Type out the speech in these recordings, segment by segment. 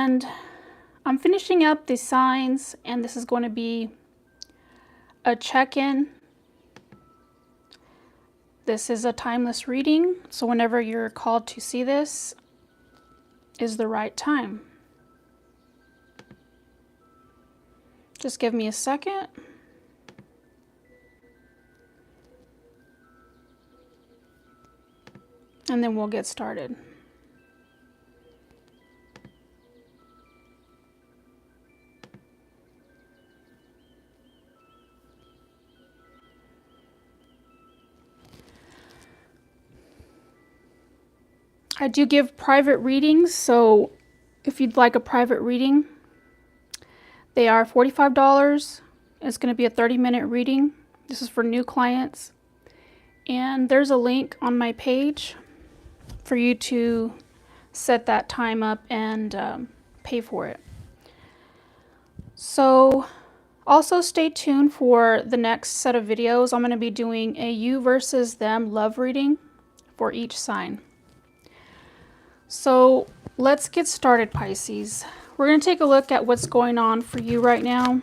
And I'm finishing up the signs, and this is going to be a check-in. This is a timeless reading, so whenever you're called to see this is the right time. Just give me a second. And then we'll get started. I do give private readings, so if you'd like a private reading, they are $45. It's going to be a 30-minute reading. This is for new clients. And there's a link on my page for you to set that time up and pay for it. So also stay tuned for the next set of videos. I'm going to be doing a you versus them love reading for each sign. So let's get started, Pisces. We're going to take a look at what's going on for you right now.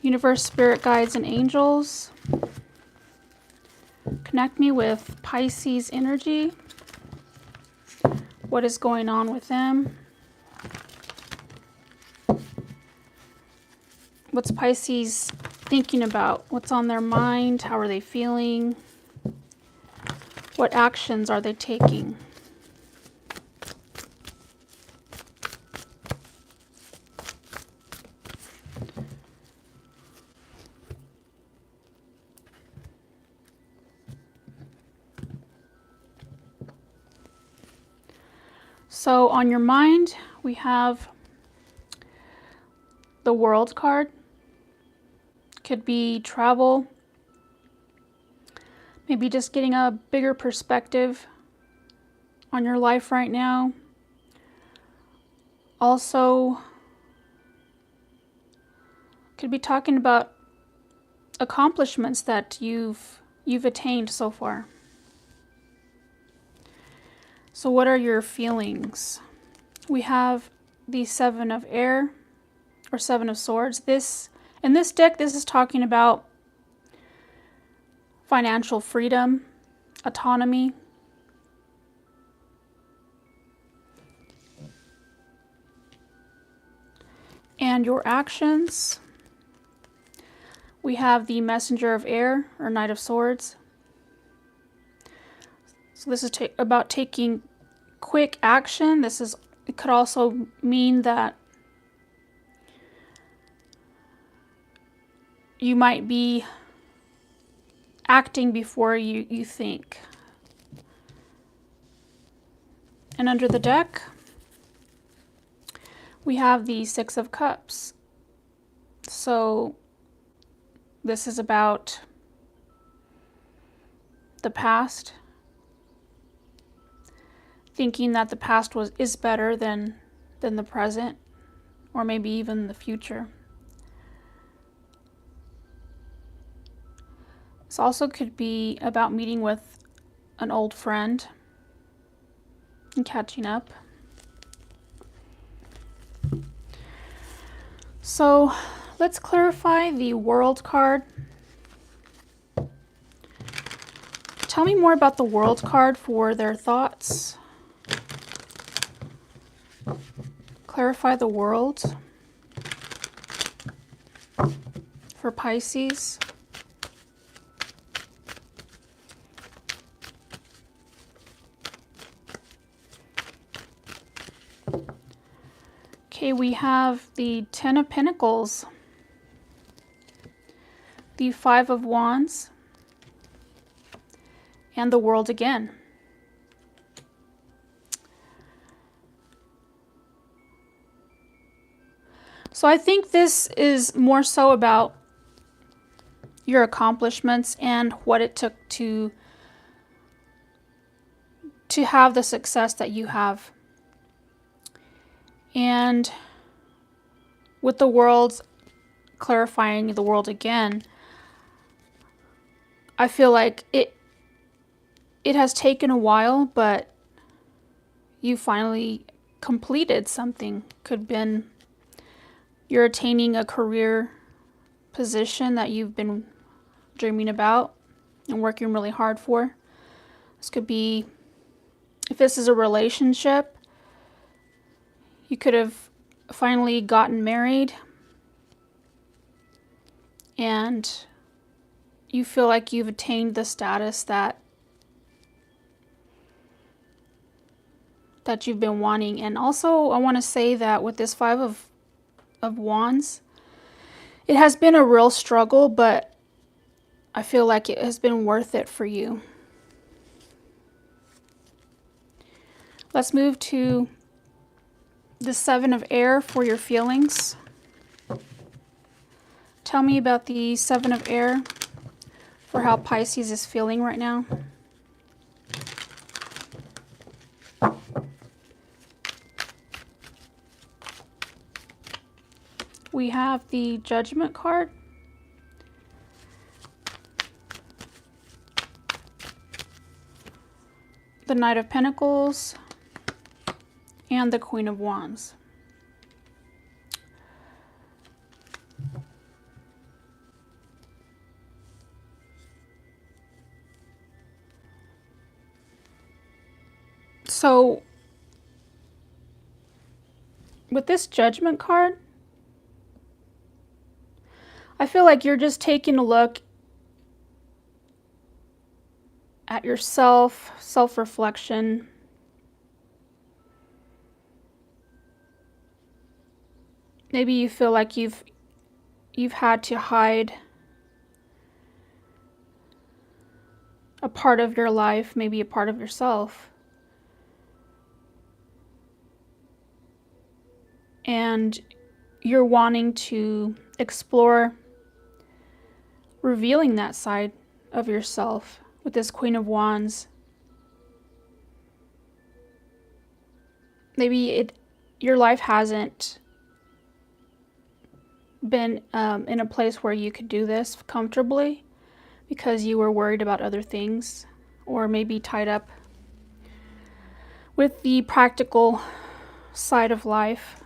Universe, spirit guides, and angels. Connect me with Pisces energy. What is going on with them? What's Pisces thinking about? What's on their mind? How are they feeling? What actions are they taking? So on your mind, we have the World card. Could be travel. Maybe just getting a bigger perspective on your life right now. Also, could be talking about accomplishments that you've attained so far. So what are your feelings? We have the Seven of Air, or Seven of Swords. In this deck, this is talking about financial freedom, autonomy. And your actions. We have the Messenger of Air, or Knight of Swords. So this is about taking quick action. It could also mean that you might be acting before you think. And under the deck, we have the Six of Cups. So this is about the past. Thinking that the past is better than the present, or maybe even the future. This also could be about meeting with an old friend and catching up. So let's clarify the World card. Tell me more about the World card for their thoughts. Clarify the World for Pisces. Okay, we have the Ten of Pentacles, the Five of Wands, and the World again. So I think this is more so about your accomplishments and what it took to have the success that you have. And with the World, clarifying the World again, I feel like it has taken a while, but you finally completed something. Could have been you're attaining a career position that you've been dreaming about and working really hard for. This could be, if this is a relationship, you could have finally gotten married and you feel like you've attained the status that you've been wanting. And also I want to say that with this Five of Wands, it has been a real struggle, but I feel like it has been worth it for you. Let's move to the Seven of Air for your feelings. Tell me about the Seven of Air for how Pisces is feeling right now. We have the Judgment card. The Knight of Pentacles. And the Queen of Wands. So, with this Judgment card, I feel like you're just taking a look at yourself, self-reflection. Maybe you feel like you've had to hide a part of your life, maybe a part of yourself. And you're wanting to explore revealing that side of yourself with this Queen of Wands. Maybe your life hasn't been in a place where you could do this comfortably because you were worried about other things, or maybe tied up with the practical side of life.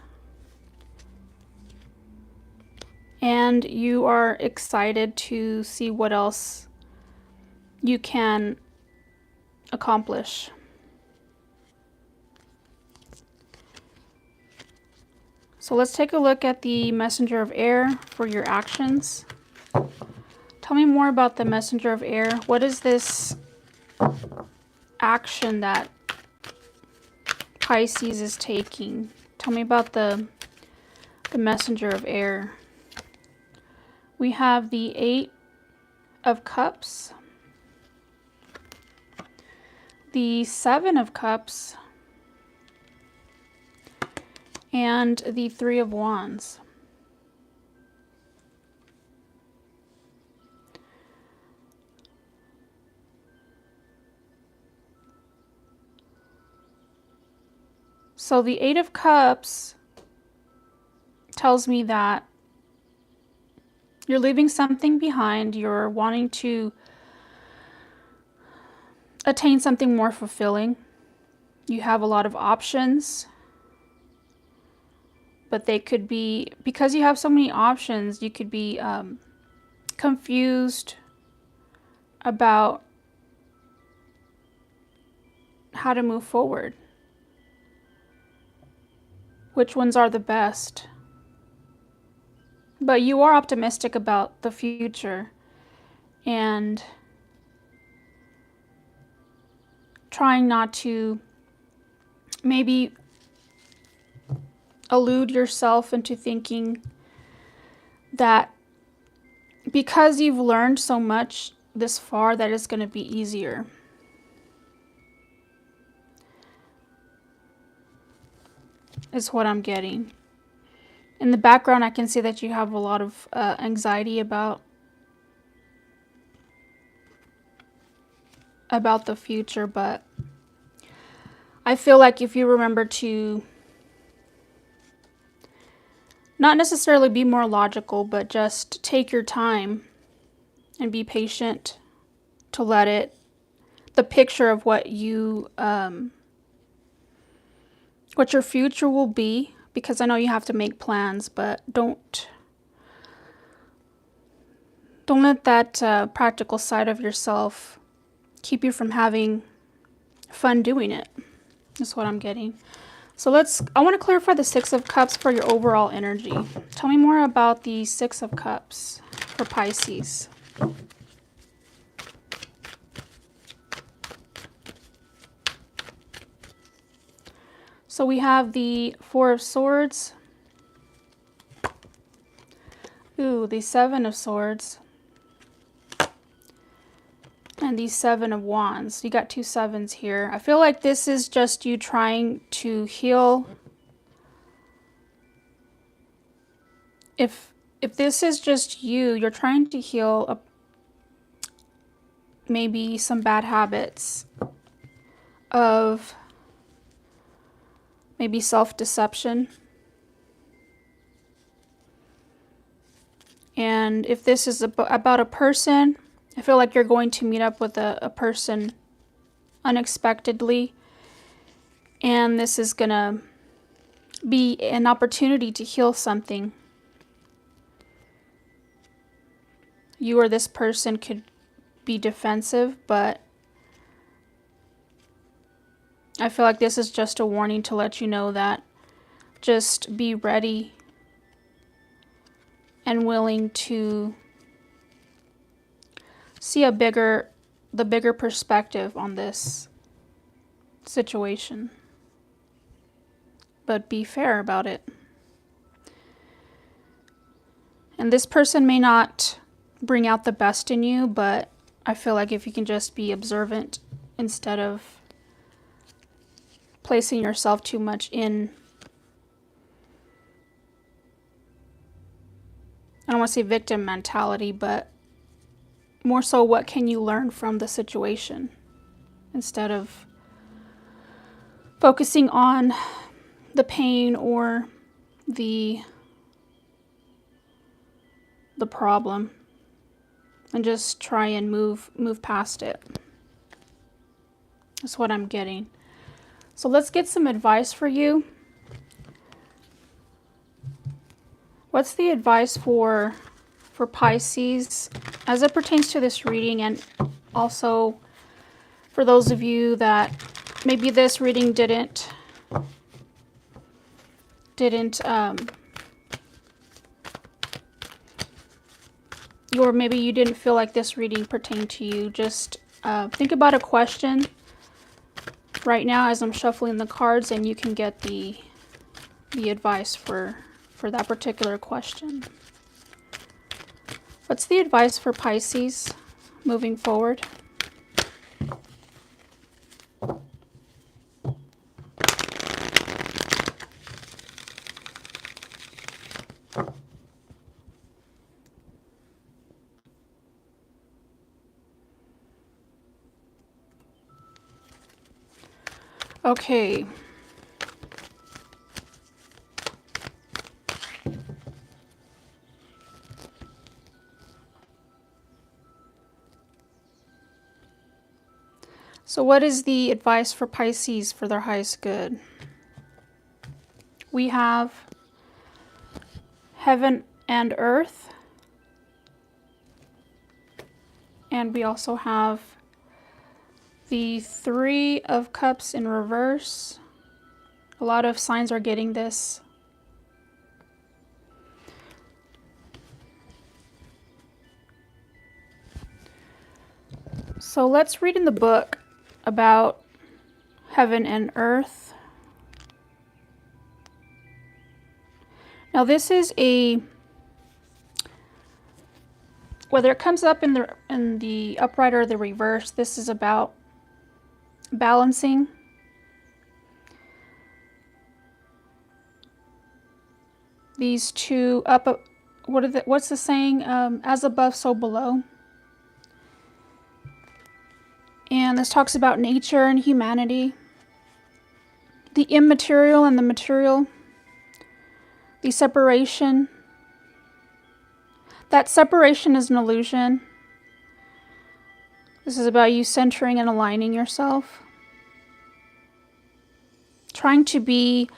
And you are excited to see what else you can accomplish. So let's take a look at the Messenger of Air for your actions. Tell me more about the Messenger of Air. What is this action that Pisces is taking? Tell me about the Messenger of Air. We have the Eight of Cups, the Seven of Cups, and the Three of Wands. So the Eight of Cups tells me that you're leaving something behind. You're wanting to attain something more fulfilling. You have a lot of options, but they could be, because you have so many options, you could be confused about how to move forward. Which ones are the best? But you are optimistic about the future and trying not to maybe elude yourself into thinking that because you've learned so much this far that it's going to be easier. Is what I'm getting. In the background, I can see that you have a lot of anxiety about the future, but I feel like if you remember to not necessarily be more logical, but just take your time and be patient to let the picture of what you what your future will be, because I know you have to make plans, but don't let that practical side of yourself keep you from having fun doing it. That's what I'm getting. So I want to clarify the Six of Cups for your overall energy. Tell me more about the Six of Cups for Pisces. So we have the Four of Swords. Ooh, the Seven of Swords. And the Seven of Wands. You got two sevens here. I feel like this is just you trying to heal. If this is just you're trying to heal maybe some bad habits of maybe self-deception. And if this is about a person, I feel like you're going to meet up with a person unexpectedly, and this is gonna be an opportunity to heal something. You or this person could be defensive, but I feel like this is just a warning to let you know that just be ready and willing to see the bigger perspective on this situation, but be fair about it. And this person may not bring out the best in you, but I feel like if you can just be observant instead of placing yourself too much in, I don't want to say victim mentality, but more so what can you learn from the situation instead of focusing on the pain or the problem, and just try and move past it. That's what I'm getting. So let's get some advice for you. What's the advice for Pisces as it pertains to this reading, and also for those of you that maybe this reading didn't or maybe you didn't feel like this reading pertained to you. Just think about a question right now as I'm shuffling the cards, and you can get the advice for that particular question. What's the advice for Pisces moving forward? Okay. So what is the advice for Pisces for their highest good? We have heaven and earth. And we also have the Three of Cups in reverse. A lot of signs are getting this. So let's read in the book about heaven and earth. Now this is whether it comes up in the upright or the reverse, this is about balancing. These two what's the saying? As above, so below. And this talks about nature and humanity, the immaterial and the material, the separation. That separation is an illusion. This is about you centering and aligning yourself trying to be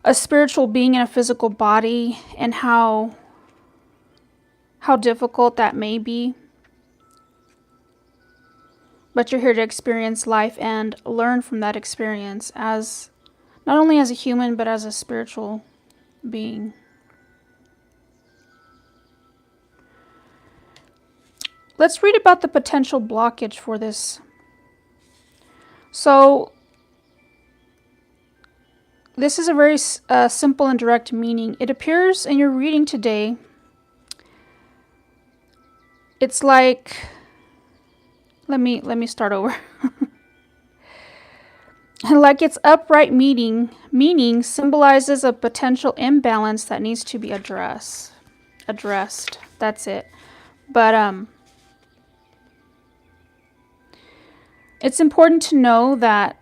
a spiritual being in a physical body, and how difficult that may be. But you're here to experience life and learn from that experience, as not only as a human, but as a spiritual being. Let's read about the potential blockage for this. So, this is a very simple and direct meaning. It appears in your reading today. It's like, let me start over. Like its upright meaning symbolizes a potential imbalance that needs to be addressed. That's it. But it's important to know that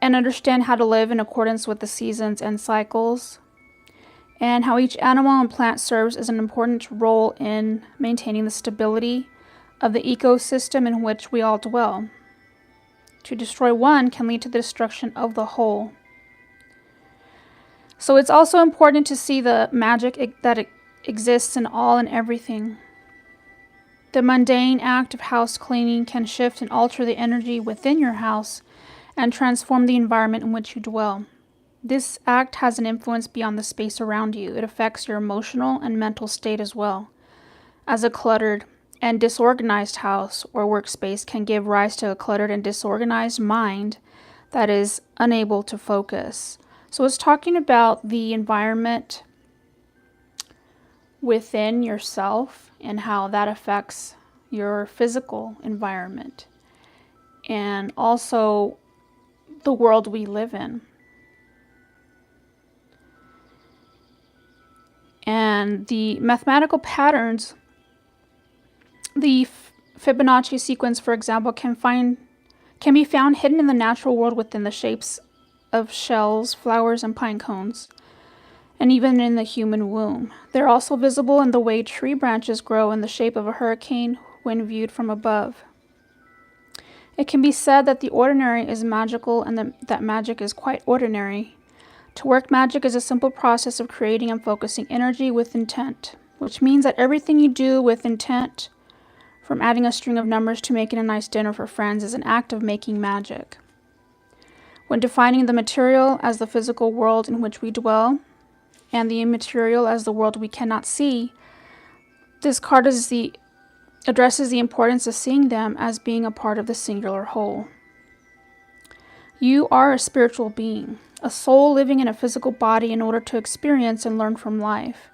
and understand how to live in accordance with the seasons and cycles, and how each animal and plant serves as an important role in maintaining the stability of the ecosystem in which we all dwell. To destroy one can lead to the destruction of the whole. So it's also important to see the magic that exists in all and everything. The mundane act of house cleaning can shift and alter the energy within your house and transform the environment in which you dwell. This act has an influence beyond the space around you. It affects your emotional and mental state as well, as a cluttered and disorganized house or workspace can give rise to a cluttered and disorganized mind that is unable to focus. So it's talking about the environment within yourself and how that affects your physical environment, and also the world we live in. And the mathematical patterns, the Fibonacci sequence, for example, can be found hidden in the natural world within the shapes of shells, flowers, and pine cones, and even in the human womb. They're also visible in the way tree branches grow in the shape of a hurricane when viewed from above. It can be said that the ordinary is magical and that magic is quite ordinary. To work magic is a simple process of creating and focusing energy with intent, which means that everything you do with intent, from adding a string of numbers to making a nice dinner for friends, is an act of making magic. When defining the material as the physical world in which we dwell, and the immaterial as the world we cannot see, this card addresses the importance of seeing them as being a part of the singular whole. You are a spiritual being, a soul living in a physical body in order to experience and learn from life.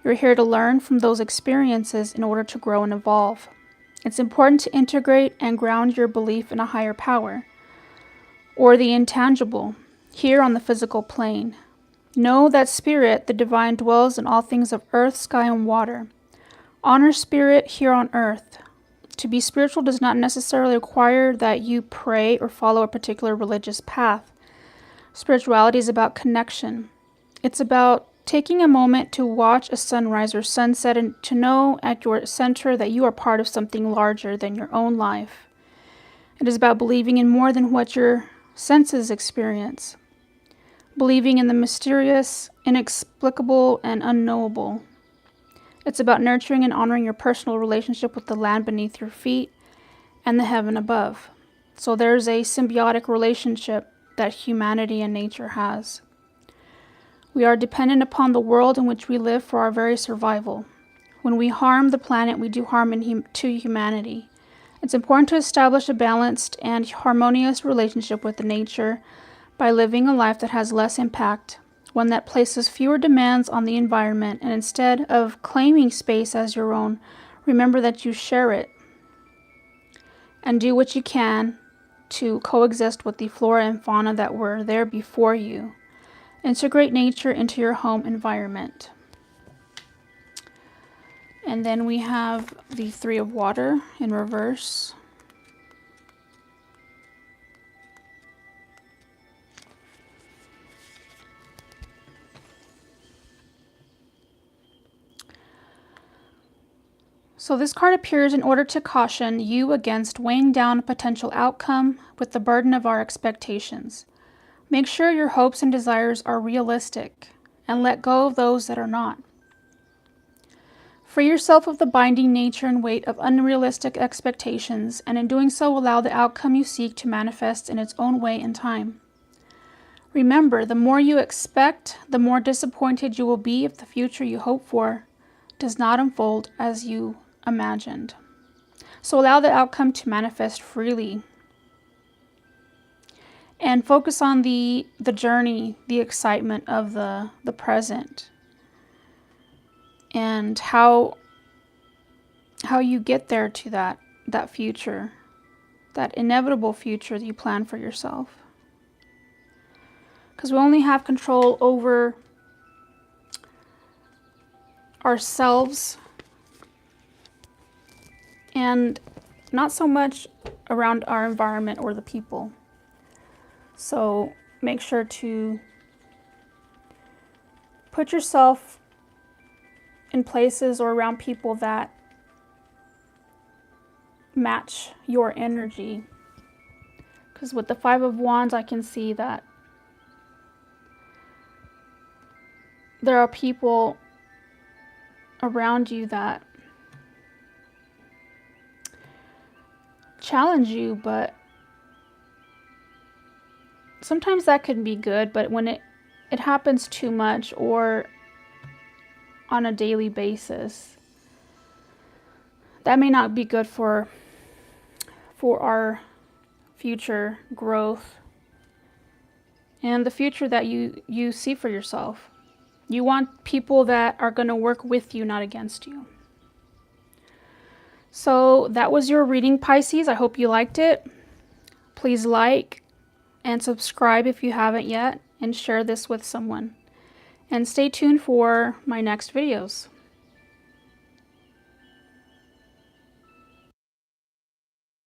You're here to learn from those experiences in order to grow and evolve. It's important to integrate and ground your belief in a higher power, or the intangible, here on the physical plane. Know that Spirit, the divine, dwells in all things of earth, sky, and water. Honor Spirit here on earth. To be spiritual does not necessarily require that you pray or follow a particular religious path. Spirituality is about connection. It's about taking a moment to watch a sunrise or sunset and to know at your center that you are part of something larger than your own life. It is about believing in more than what your senses experience. Believing in the mysterious, inexplicable, and unknowable. It's about nurturing and honoring your personal relationship with the land beneath your feet and the heaven above. So there's a symbiotic relationship that humanity and nature has. We are dependent upon the world in which we live for our very survival. When we harm the planet, we do harm to humanity. It's important to establish a balanced and harmonious relationship with the nature by living a life that has less impact, one that places fewer demands on the environment, and instead of claiming space as your own, remember that you share it. And do what you can to coexist with the flora and fauna that were there before you. Integrate nature into your home environment. And then we have the Three of Water in reverse. So this card appears in order to caution you against weighing down a potential outcome with the burden of our expectations. Make sure your hopes and desires are realistic and let go of those that are not. Free yourself of the binding nature and weight of unrealistic expectations, and in doing so allow the outcome you seek to manifest in its own way and time. Remember, the more you expect, the more disappointed you will be if the future you hope for does not unfold as you imagined. So allow the outcome to manifest freely. And focus on the journey, the excitement of the present. And how you get there to that future, that inevitable future that you plan for yourself. Because we only have control over ourselves and not so much around our environment or the people. So make sure to put yourself in places or around people that match your energy. Because with the Five of Wands, I can see that there are people around you that challenge you, but sometimes that can be good, but when it happens too much or on a daily basis, that may not be good for our future growth and the future that you see for yourself. You want people that are going to work with you, not against you. So that was your reading, Pisces. I hope you liked it. Please like and subscribe if you haven't yet, and share this with someone. And stay tuned for my next videos.